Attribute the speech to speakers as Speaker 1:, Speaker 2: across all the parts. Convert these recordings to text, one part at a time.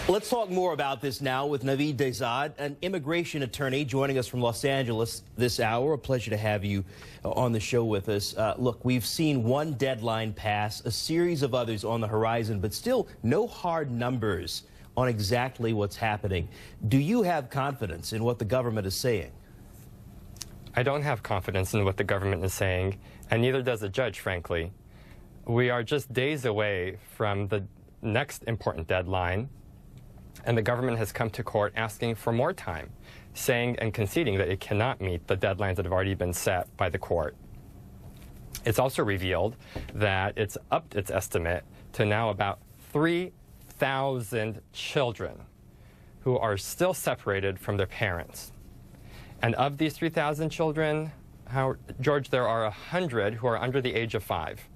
Speaker 1: Let's talk more about this now with Naveed Dezad, an immigration attorney joining us from Los Angeles this hour. A pleasure to have you on the show with us. Look, we've seen one deadline pass, a series of others on the horizon, but still no hard numbers on exactly what's happening. Do you have confidence in what the government is saying?
Speaker 2: I don't have confidence in what the government is saying, and neither does the judge, frankly. We are just days away from the next important deadline, and the government has come to court asking for more time, saying and conceding that it cannot meet the deadlines that have already been set by the court. It's also revealed that it's upped its estimate to now about 3,000 children who are still separated from their parents. And of these 3,000 children, George, there are 100 who are under the age of 5.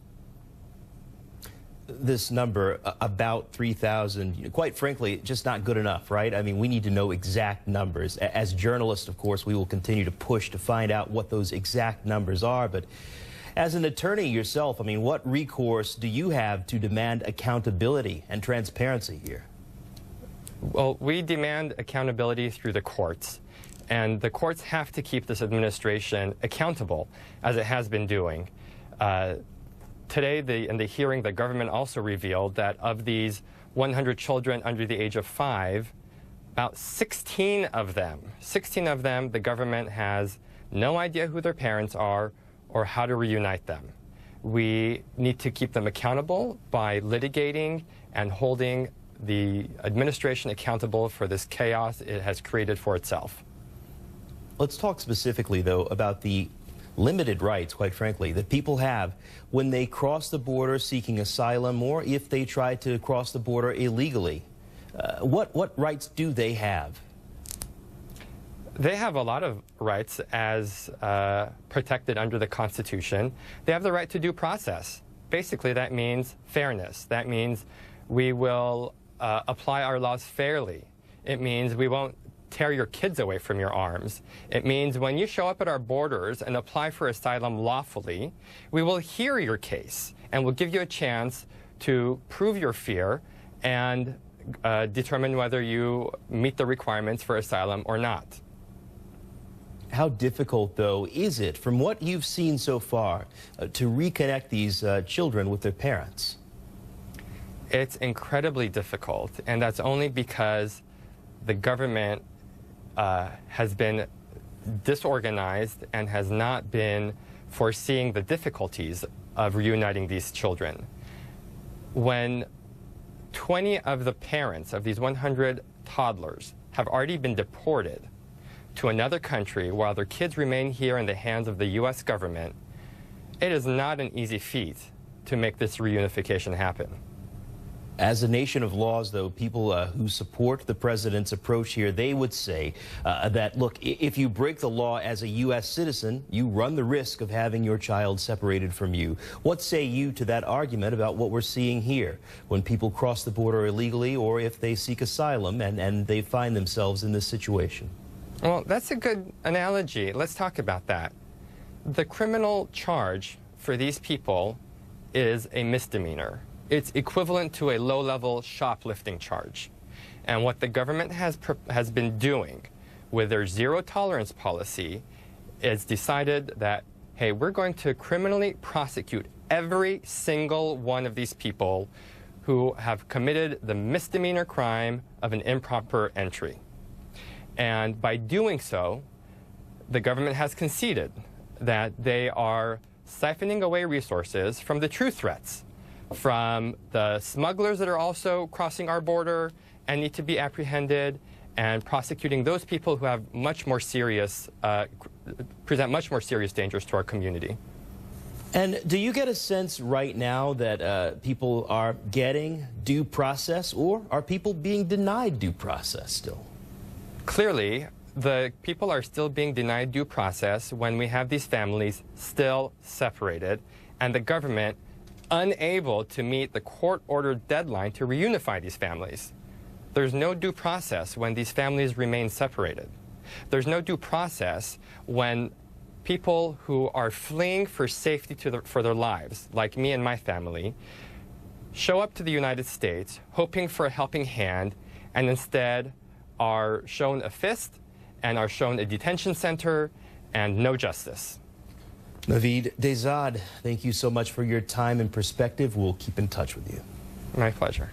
Speaker 1: This number, about 3,000, quite frankly, just not good enough, right? I mean, we need to know exact numbers. As journalists, of course, we will continue to push to find out what those exact numbers are. But as an attorney yourself, I mean, what recourse do you have to demand accountability and transparency here?
Speaker 2: Well, we demand accountability through the courts. And the courts have to keep this administration accountable, as it has been doing. Today, in the hearing, the government also revealed that of these 100 children under the age of 5, about 16 of them, the government has no idea who their parents are or how to reunite them. We need to keep them accountable by litigating and holding the administration accountable for this chaos it has created for itself.
Speaker 1: Let's talk specifically, though, about the limited rights, quite frankly, that people have when they cross the border seeking asylum or if they try to cross the border illegally. What rights do they have?
Speaker 2: They have a lot of rights as protected under the Constitution. They have the right to due process. Basically, that means fairness. That means we will apply our laws fairly. It means we won't tear your kids away from your arms. It means when you show up at our borders and apply for asylum lawfully, we will hear your case and we'll give you a chance to prove your fear and determine whether you meet the requirements for asylum or not.
Speaker 1: How difficult, though, is it, from what you've seen so far, to reconnect these children with their parents?
Speaker 2: It's incredibly difficult, and that's only because the government has been disorganized and has not been foreseeing the difficulties of reuniting these children. When 20 of the parents of these 100 toddlers have already been deported to another country while their kids remain here in the hands of the U.S. government, it is not an easy feat to make this reunification happen.
Speaker 1: As a nation of laws, though, people who support the president's approach here, they would say that, look, if you break the law as a U.S. citizen, you run the risk of having your child separated from you. What say you to that argument about what we're seeing here when people cross the border illegally or if they seek asylum and they find themselves in this situation?
Speaker 2: Well, that's a good analogy. Let's talk about that. The criminal charge for these people is a misdemeanor. It's equivalent to a low-level shoplifting charge. And what the government has been doing with their zero-tolerance policy is decided that, hey, we're going to criminally prosecute every single one of these people who have committed the misdemeanor crime of an improper entry. And by doing so, the government has conceded that they are siphoning away resources from the true threats, from the smugglers that are also crossing our border and need to be apprehended, and prosecuting those people who have much more serious, present much more serious dangers to our community.
Speaker 1: And do you get a sense right now that people are getting due process, or are people being denied due process still?
Speaker 2: Clearly, the people are still being denied due process when we have these families still separated and the government unable to meet the court-ordered deadline to reunify these families. There's no due process when these families remain separated. There's no due process when people who are fleeing for safety for their lives, like me and my family, show up to the United States hoping for a helping hand and instead are shown a fist and are shown a detention center and no justice.
Speaker 1: Naveed Dezad, thank you so much for your time and perspective. We'll keep in touch with you.
Speaker 2: My pleasure.